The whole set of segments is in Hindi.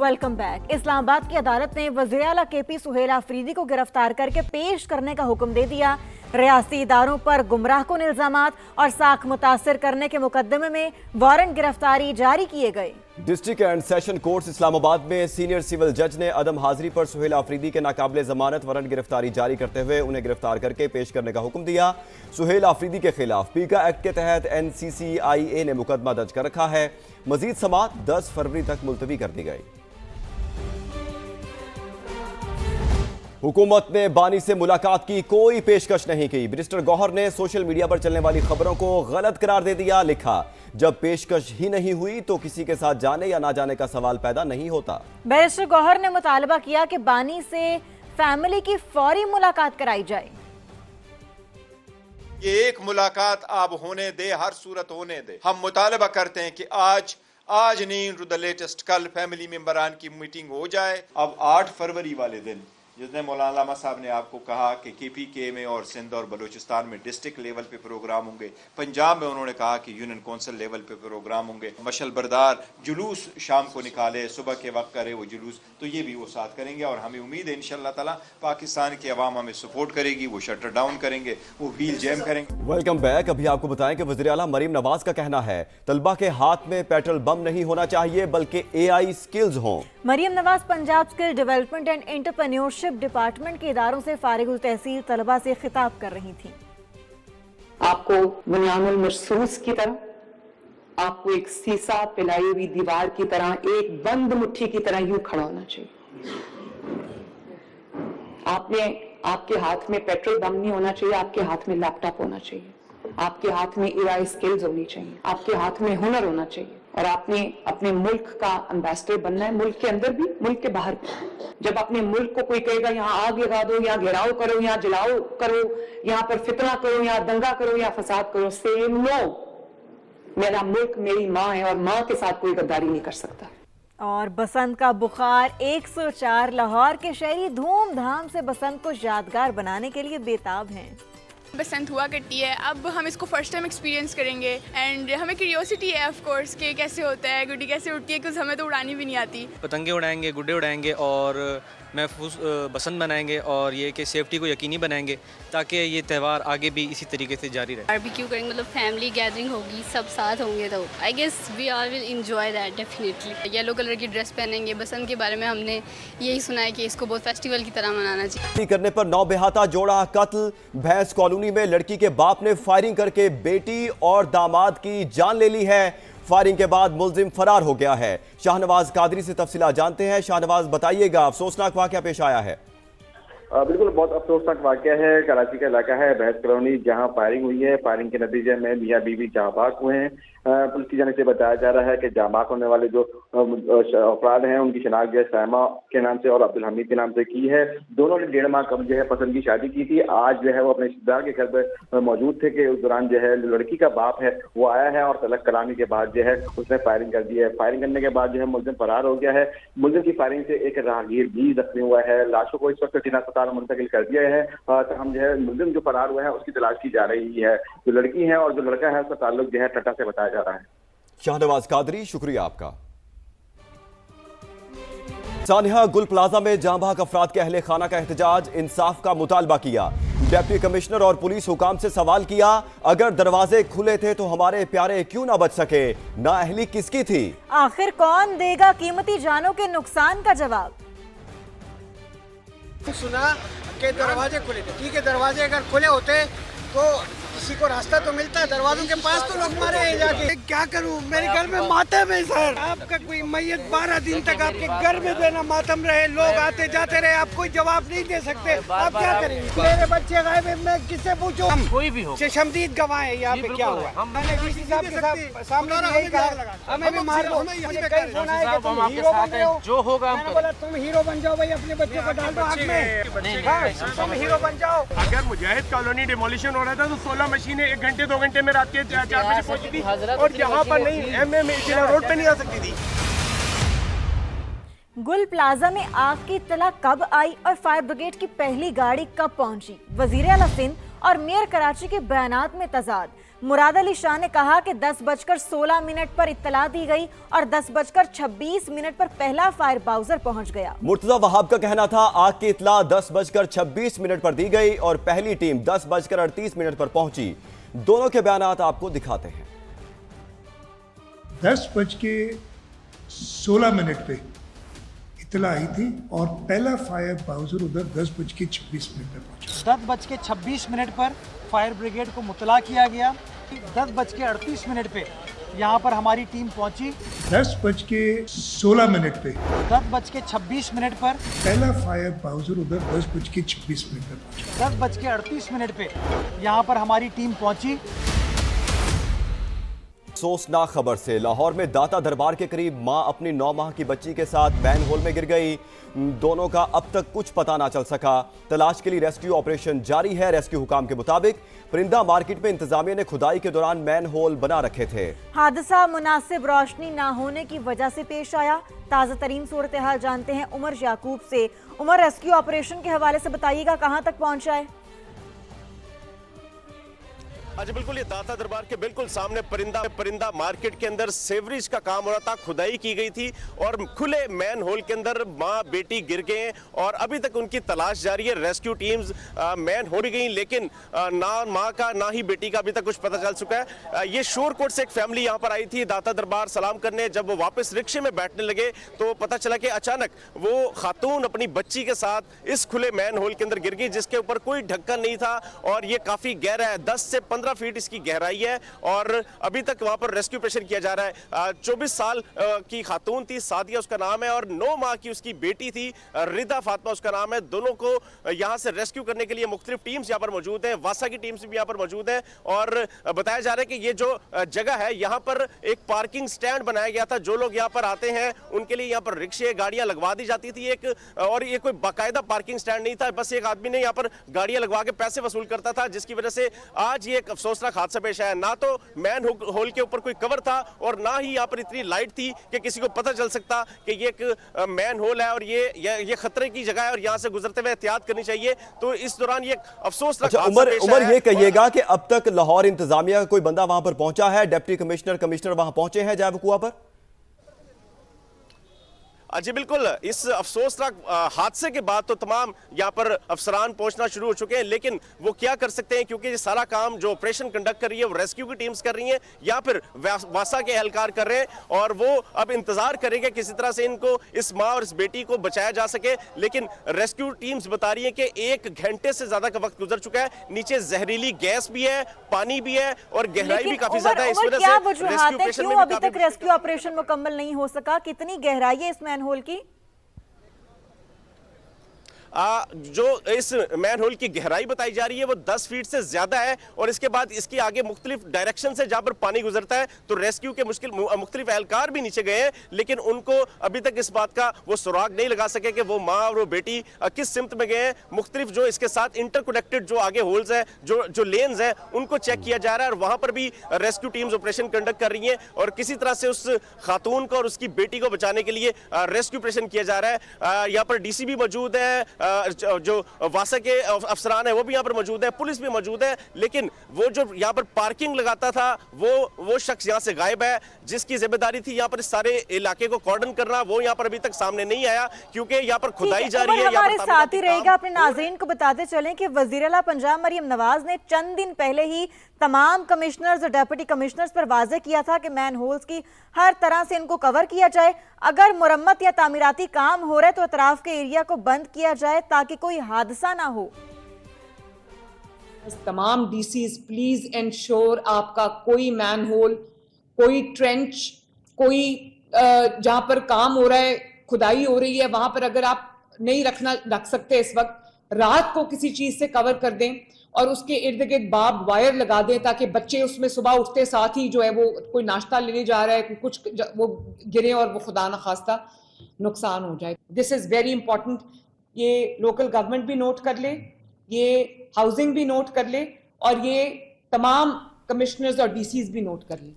Welcome back. इस्लामाबाद की अदालत ने वज़ीर आला केपी सुहेल आफरीदी को गिरफ्तार करके पेश करने का हुक्म दे दिया। रियासती इदारों पर गुमराहकुन इल्जामात और साख मुतासिर करने के मुकदमे में वारंट गिरफ्तारी जारी किए गए। District and session court Islamabad में सीनियर सिविल जज ने अदम हाजिरी पर सुहेल आफरीदी के नाकाबिले जमानत वारंट गिरफ्तारी जारी करते हुए उन्हें गिरफ्तार करके पेश करने का हुक्म दिया। सुहेल आफरीदी के खिलाफ पीका एक्ट के तहत NCCIA ने मुकदमा दर्ज कर रखा है। मजीद समाअत 10 फरवरी तक मुलतवी कर दी गई। हुकूमत ने बानी से मुलाकात की कोई पेशकश नहीं की। मिनिस्टर गौहर ने सोशल मीडिया पर चलने वाली खबरों को गलत करार दे दिया। लिखा, जब पेशकश ही नहीं हुई तो किसी के साथ जाने या ना जाने का सवाल पैदा नहीं होता। मिनिस्टर गौहर ने मुतालबा किया कि बानी से फैमिली की फौरी मुलाकात कराई जाए। ये एक मुलाकात आप होने दे, हर सूरत होने दे। हम मुतालबा करते हैं कि आज नहीं टू द लेटेस्ट कल फैमिली मेंबरान की मीटिंग हो जाए। अब 8 फरवरी वाले दिन जिसने मौलाना लामा साहब ने आपको कहा कि KPK में और सिंध और बलूचिस्तान में डिस्ट्रिक्ट लेवल पे प्रोग्राम होंगे, पंजाब में उन्होंने कहा कि यूनियन कौंसिल लेवल पे प्रोग्राम होंगे, मशल बरदार जुलूस शाम को निकाले, सुबह के वक्त करे वो जुलूस, तो ये भी वो साथ करेंगे। और हमें उम्मीद है इंशाअल्लाह ताला पाकिस्तान की अवाम हमें सपोर्ट करेगी, वो शटर डाउन करेंगे, वो व्हील जैम करेंगे। Welcome back. अभी आपको बताएं कि वज़ीर आला मरीम नवाज का कहना है तलबा के हाथ में पेट्रोल बम नहीं होना चाहिए बल्कि AI स्किल्स हों। Maryam Nawaz Punjab skill development and entrepreneurship department के इदारों से फारिगुल तहसील तलबा से खिताब कर रही थी। आपको बुनियानुल महसूस की तरह, आपको एक सीसा पिलाई हुई दीवार की तरह, एक बंद मुट्ठी की तरह यूं खड़ा होना चाहिए। आपके हाथ में पेट्रोल बम नहीं होना चाहिए, आपके हाथ में लैपटॉप होना चाहिए, आपके हाथ में AI स्किल्स होनी चाहिए, आपके हाथ में हुनर होना चाहिए। और आपने अपने मुल्क का एम्बेसडर बनना है, मुल्क के अंदर भी, मुल्क के बाहर भी। जब अपने मुल्क को कोई कहेगा यहाँ आग लगा दो, यहाँ घेराव करो, यहाँ जलाओ करो, यहाँ पर फितना करो, यहाँ दंगा करो, यहाँ फसाद करो, से नो, मेरा मुल्क मेरी माँ है और माँ के साथ कोई गद्दारी नहीं कर सकता। और बसंत का बुखार 104 लाहौर के शहरी धूमधाम से बसंत को यादगार बनाने के लिए बेताब हैं। बसंत हुआ करती है, अब हम इसको फर्स्ट टाइम एक्सपीरियंस करेंगे एंड हमें क्यूरियोसिटी है ऑफ कोर्स कि कैसे होता है, गुड्डी कैसे उड़ती है, कुछ हमें तो उड़ानी भी नहीं आती। पतंगे उड़ाएंगे, गुड्डे उड़ाएंगे और महफूज बसंत बनाएंगे और ये कि सेफ्टी को यकीनी बनाएंगे ताकि ये त्यौहार आगे भी इसी तरीके से जारी रहे। बारबेक्यू करेंगे, मतलब फैमिली गैदरिंग होगी, सब साथ होंगे, तो I guess we all will enjoy that definitely. Yellow colour की ड्रेस पहनेंगे। बसंत के बारे में हमने यही सुना है कि इसको बहुत फेस्टिवल की तरह मनाना चाहिए। करने पर 9 बेहाता जोड़ा कत्ल। भैंस कॉलोनी में लड़की के बाप ने फायरिंग करके बेटी और दामाद की जान ले ली है। फायरिंग के बाद मुलजिम फरार हो गया है। शाहनवाज कादरी से तफसीलात जानते हैं। शाहनवाज, बताइएगा, अफसोसनाक वाकया पेश आया है। बिल्कुल, बहुत अफसोसनाक वाकया है। कराची का इलाका है भैंस कॉलोनी, जहां फायरिंग हुई है। फायरिंग के नतीजे में मियां बीवी जाँ बाग हुए हैं। पुलिस की जानिब से बताया जा रहा है कि जाँ बाग होने वाले जो अफराद हैं उनकी शनाख्त जो है सैमा के नाम से और अब्दुल हमीद के नाम से की है। दोनों ने 1.5 माह कबल जो है पसंद की शादी की थी। आज जो है वो अपने रिश्तेदार के घर पर मौजूद थे कि उस दौरान जो है लड़की का बाप है वो आया है और तलक कराने के बाद जो है उसने फायरिंग कर दी है। फायरिंग करने के बाद जो है मुलजिम फरार हो गया है। मुलजिम की फायरिंग से एक राहगीर भी जख्मी हुआ है। लाशों को इस वक्त जिला अस्पताल मुंतकिल कर दिया है। तो हम जो है मुलजिम जो फरार हुआ है उसकी तलाश की जा रही है। जो लड़की है और जो लड़का है उसका ताल्लुक जो है टटा से बताया जा रहा है। शाहनवाज कादरी, शुक्रिया आपका। सानिया गुल प्लाजा में जांबाग अफराद के अहले खाना का एहतजाज, इंसाफ का मुतालबा किया। डिप्टी कमिश्नर और पुलिस हुकाम से सवाल किया, अगर दरवाजे खुले थे तो हमारे प्यारे क्यों ना बच सके? नाअहली किसकी थी? आखिर कौन देगा कीमती जानों के नुकसान का जवाब? सुना कि दरवाजे खुले थे। ठीक है, दरवाजे अगर खुले होते तो किसी को रास्ता तो मिलता है। दरवाजों के पास तो लोग मारे हैं जाके। क्या करूं, मेरे घर में मातम है सर। आपका कोई मैयत 12 दिन तक आपके घर में जो है ना मातम रहे, लोग आते जाते रहे, आप कोई जवाब नहीं दे सकते। आप क्या करेंगे? मेरे बच्चे गायब है, मैं किससे पूछूं? कोई भी हो, शमदीद गवाह है यहाँ पे। क्या हुआ? मैंने डीसी साहब के सामने यही कहा, हमें भी मार दो। मुझे कई फोन आए कि तुम हीरो बन रहे हो, जो होगा। मैंने बोला तुम हीरो बन जाओ भाई, अपने बच्चों को डाल दो आग में, तुम हीरो बन जाओ। अगर मुजाहिद कॉलोनी डिमोलिशन हो रहा था तो 16 मशीनें 1 घंटे 2 घंटे में रात के 4 बजे पहुंची थी और यहाँ पर नहीं, MM में रोड पे नहीं आ सकती थी। गुल प्लाजा में आग की इत्तला कब आई और फायर ब्रिगेड की पहली गाड़ी कब पहुंची? वजीर आला सिंध और मेयर कराची के बयानात में तजाद। मुराद अली शाह ने कहा कि 10:16 पर इत्तला दी गई और 10:26 पर पहला फायर बाउजर पहुंच गया। मुर्तजा वहाब का कहना था आग की इत्तला 10:26 पर दी गई और पहली टीम 10:38 पर पहुंची। दोनों के बयानात आपको दिखाते हैं। 10:16 पे इत्तला आई थी और पहला फायर बाउजर उधर 10:26 पे पहुंचा। 10:26 पर फायर ब्रिगेड को मुतला किया गया। 10:38 पे यहाँ पर हमारी टीम पहुंची। 10:16 पे 10:26 पर पहला फायर बाउजर उधर 10:26 पे पहुंचा। 10:38 पे यहाँ पर हमारी टीम पहुंची। अफसोसनाक खबर से लाहौर में दाता दरबार के करीब मां अपनी 9 माह की बच्ची के साथ मैन होल में गिर गई। दोनों का अब तक कुछ पता ना चल सका। तलाश के लिए रेस्क्यू ऑपरेशन जारी है। रेस्क्यू हुकाम के मुताबिक परिंदा मार्केट में इंतजामिया ने खुदाई के दौरान मैन होल बना रखे थे। हादसा मुनासिब रोशनी ना होने की वजह से पेश आया। ताज़ा तरीन सूरत हाल जानते हैं उमर याकूब से। उमर, रेस्क्यू ऑपरेशन के हवाले से बताइएगा, कहां तक पहुंचा है? अच्छा, बिल्कुल ये दाता दरबार के बिल्कुल सामने परिंदा मार्केट के अंदर सेवरेज का काम हो रहा था। खुदाई की गई थी और खुले मैन होल के अंदर माँ बेटी गिर गए हैं और अभी तक उनकी तलाश जारी है। रेस्क्यू टीम्स मैन हो गई, लेकिन ना माँ का ना ही बेटी का अभी तक कुछ पता चल चुका है। ये शोरकोट से एक फैमिली यहाँ पर आई थी दाता दरबार सलाम करने। जब वो वापस रिक्शे में बैठने लगे तो पता चला कि अचानक वो खातून अपनी बच्ची के साथ इस खुले मैन होल के अंदर गिर गई, जिसके ऊपर कोई ढक्कन नहीं था और ये काफी गहरा है। 10 से 15 फीट इसकी गहराई है और अभी तक वहां पर रेस्क्यू ऑपरेशन किया जा रहा है। 24 साल की खातून थी, सादिया उसका नाम है, और 9 माह की उसकी बेटी थी, रिदा फातिमा उसका नाम है। दोनों को यहां से रेस्क्यू करने के लिए मुख्तलिफ टीम्स यहां पर मौजूद हैं। वासा की टीम्स भी यहां पर मौजूद है और बताया जा रहा है कि ये जो जगह है यहां पर एक पार्किंग स्टैंड बनाया गया था। जो लोग यहां पर आते हैं उनके लिए यहां पर रिक्शे गाड़ियां लगवा दी जाती थी एक, और ये कोई बाकायदा पार्किंग स्टैंड नहीं था, बस एक आदमी ने यहां पर गाड़ियां लगवा के पैसे वसूल करता था, जिसकी वजह से आज ये एक अफसोसनाक हादसा पेश आया। ना तो मैन होल के ऊपर कोई कवर था और ना ही यहाँ पर इतनी लाइट थी कि किसी को पता चल सकता कि ये एक मैन होल है और ये खतरे की जगह है और यहाँ से गुजरते हुए एहतियात करनी चाहिए। तो इस दौरान ये अफसोसनाक हादसा पेश आया। उमर, ये कहिएगा कि अब तक लाहौर इंतजामिया का कोई बंदा वहां पर पहुंचा है? डिप्टी कमिश्नर वहां पहुंचे हैं जायवकुआ पर? जी बिल्कुल, इस अफसोसनाक हादसे के बाद तो तमाम यहाँ पर अफसरान पहुंचना शुरू हो चुके हैं, लेकिन वो क्या कर सकते हैं क्योंकि ये सारा काम जो ऑपरेशन कंडक्ट कर रही है वो रेस्क्यू की टीम्स कर रही हैं या फिर वासा के एहलकार कर रहे हैं और वो अब इंतजार करेंगे किसी तरह से इनको, इस माँ और इस बेटी को बचाया जा सके। लेकिन रेस्क्यू टीम्स बता रही है कि 1 घंटे से ज्यादा का वक्त गुजर चुका है, नीचे जहरीली गैस भी है, पानी भी है और गहराई भी काफी ज्यादा है। इस वजह से क्यों अभी तक रेस्क्यू ऑपरेशन मुकम्मल नहीं हो सका? कितनी गहराई है इस मैन होल की? जो इस मैन होल की गहराई बताई जा रही है वो 10 फीट से ज्यादा है और इसके बाद इसके आगे मुख्तलिफ डायरेक्शन से जहां पर पानी गुजरता है तो रेस्क्यू के मुख्तलिफ एहलकार भी नीचे गए हैं, लेकिन उनको अभी तक इस बात का वो सुराग नहीं लगा सके कि वो माँ और वो बेटी किस सिमत में गए हैं। मुख्तलिफ जो इसके साथ इंटरकनेक्टेड जो आगे होल्स है, जो लेन्स है, उनको चेक किया जा रहा है और वहां पर भी रेस्क्यू टीम्स ऑपरेशन कंडक्ट कर रही है और किसी तरह से उस खातून को और उसकी बेटी को बचाने के लिए रेस्क्यू ऑपरेशन किया जा रहा है। यहाँ पर डीसी भी मौजूद है, जो वासा के अफसरान है वो भी यहाँ पर मौजूद है, पुलिस भी मौजूद है, लेकिन वो जो यहाँ पर पार्किंग लगाता था वो शख्स यहाँ से गायब है, जिसकी जिम्मेदारी थी यहाँ पर इस सारे इलाके को कॉर्डन करना, वो यहाँ पर अभी तक सामने नहीं आया क्योंकि यहाँ पर खुदाई जारी है। हमारे साथ ही रहेगा। अपने नाज़रीन को बताते चलें कि वज़ीर आला पंजाब मरियम नवाज ने चंद दिन पहले ही तमाम कमिश्नर्स और डेप्यूटी कमिश्नर्स पर वाज़े किया था कि मैन होल्स की हर तरह से इनको कवर किया जाए। अगर मुरम्मत या तामीराती काम हो रहा है तो अतराफ के एरिया को बंद किया जाए ताकि कोई हादसा ना हो। तमाम डीसीज प्लीज एंश्योर आपका कोई मैन होल, कोई ट्रेंच, कोई जहां पर काम हो रहा है, खुदाई हो रही है, वहां पर अगर आप नहीं रख सकते इस वक्त, रात को किसी चीज से कवर कर दें और उसके इर्द गिर्द बाब वायर लगा दें ताकि बच्चे उसमें सुबह उठते साथ ही जो है वो कोई नाश्ता लेने जा रहा है, कुछ वो गिरे और वो खुदा न खास्ता नुकसान हो जाए। This is very important. ये लोकल गवर्नमेंट भी नोट कर ले, ये हाउसिंग भी नोट कर ले और ये तमाम कमिश्नर्स और डीसीज भी नोट कर ले।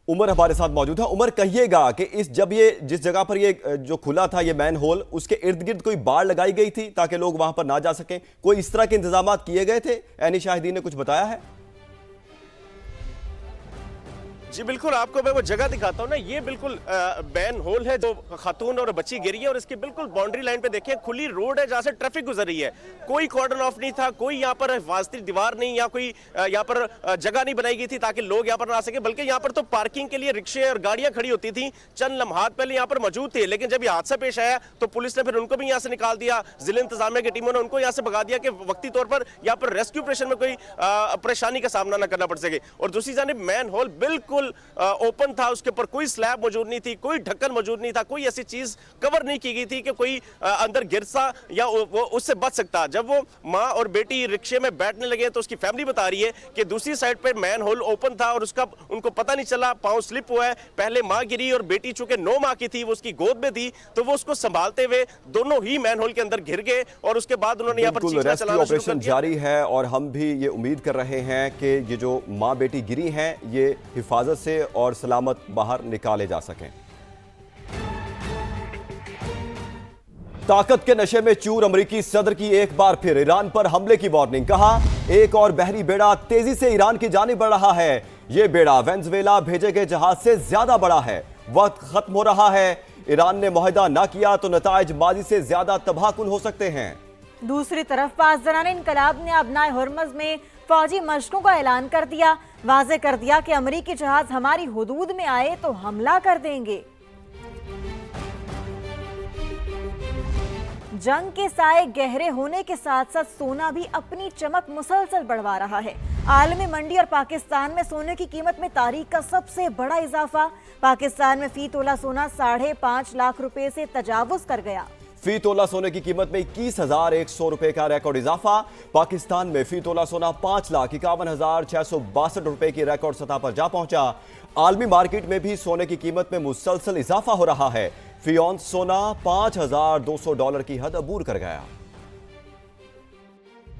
उमर हमारे साथ मौजूद है। उमर, कहिएगा कि जिस जगह पर ये जो खुला था ये मैन होल, उसके इर्द गिर्द कोई बाड़ लगाई गई थी ताकि लोग वहां पर ना जा सकें? कोई इस तरह के इंतजाम किए गए थे? ऐनी शाहिदीन ने कुछ बताया है? जी बिल्कुल, आपको मैं वो जगह दिखाता हूँ ना, ये बिल्कुल मैन होल है जो खातून और बच्ची गिरी है, और इसकी बिल्कुल बाउंड्री लाइन पे देखिए खुली रोड है जहाँ से ट्रैफिक गुजर रही है। कोई कॉर्डन ऑफ नहीं था, कोई यहाँ पर हिफाजती दीवार नहीं, या कोई यहाँ पर जगह नहीं बनाई गई थी ताकि लोग यहाँ पर ना आ सके, बल्कि यहाँ पर तो पार्किंग के लिए रिक्शे और गाड़ियां खड़ी होती थी, चंद लम्हात पहले यहाँ पर मौजूद थे। लेकिन जब ये हादसा पेश आया तो पुलिस ने फिर उनको भी यहाँ से निकाल दिया, जिला इंतजामिया की टीमों ने उनको यहाँ से भगा दिया कि वक्ती तौर पर यहाँ पर रेस्क्यू ऑपरेशन में कोई परेशानी का सामना न करना पड़ सके। और दूसरी जानिब मैन होल बिल्कुल ओपन था, उसके ऊपर कोई स्लैब मौजूद नहीं थी, कोई ढक्कन मौजूद नहीं था, कोई ऐसी चीज कवर नहीं की गई थी कि कोई अंदर गिर सा या वो उससे बच सकता। जब वो माँ और बेटी रिक्शे में बैठने लगे तो उसकी फैमिली बता रही है कि दूसरी साइड पे मैन होल ओपन था और उसका उनको पता नहीं चला, पांव स्लिप हुआ है। पहले माँ गिरी और बेटी चूंकि 9 माह की थी, वो उसकी गोद में थी, तो वो उसको संभालते हुए दोनों ही मैन होल के अंदर घिर गए और उसके बाद उन्होंने यहाँ पर चीखना चलाना शुरू कर ऑपरेशन दिया। जारी है और हम भी ये उम्मीद कर रहे हैं कि ये जो माँ बेटी गिरी हैं ये हिफाजत से और सलामत बाहर निकाले जा सकें। ताकत के नशे में चूर अमेरिकी सदर की एक बार फिर ईरान पर हमले की वार्निंग। कहा एक और बहरी बेड़ा तेजी से ईरान की जानिब बढ़ रहा है। यह बेड़ा वेनेजुएला भेजे गए जहाज से ज्यादा बड़ा है। वक्त खत्म हो रहा है। ईरान ने मुआहदा ना किया तो नताइज माजी से ज्यादा तबाहकुन हो सकते हैं। दूसरी तरफ पासदारान इनकलाब ने अबनाए हुर्मुज़ में फौजी मशकों का ऐलान कर दिया। वाज़े कर दिया कि अमेरिकी जहाज हमारी हुदूद में आए तो हमला कर देंगे। जंग के साए गहरे होने के साथ साथ सोना भी अपनी चमक मुसलसल बढ़वा रहा है। आलमी मंडी और पाकिस्तान में सोने की कीमत में तारीख का सबसे बड़ा इजाफा। पाकिस्तान में फी तोला सोना 5.5 लाख रुपए से तजावुज कर गया। फी तोला सोने की कीमत में 21,100 रुपए का रिकॉर्ड इजाफा। पाकिस्तान में फी तोला सोना 5,51,662 रुपए की रिकॉर्ड सतह पर जा पहुंचा। आलमी मार्केट में भी सोने की कीमत में मुसलसल इजाफा हो रहा है। फी औंस सोना $5,200 की हद अबूर कर गया।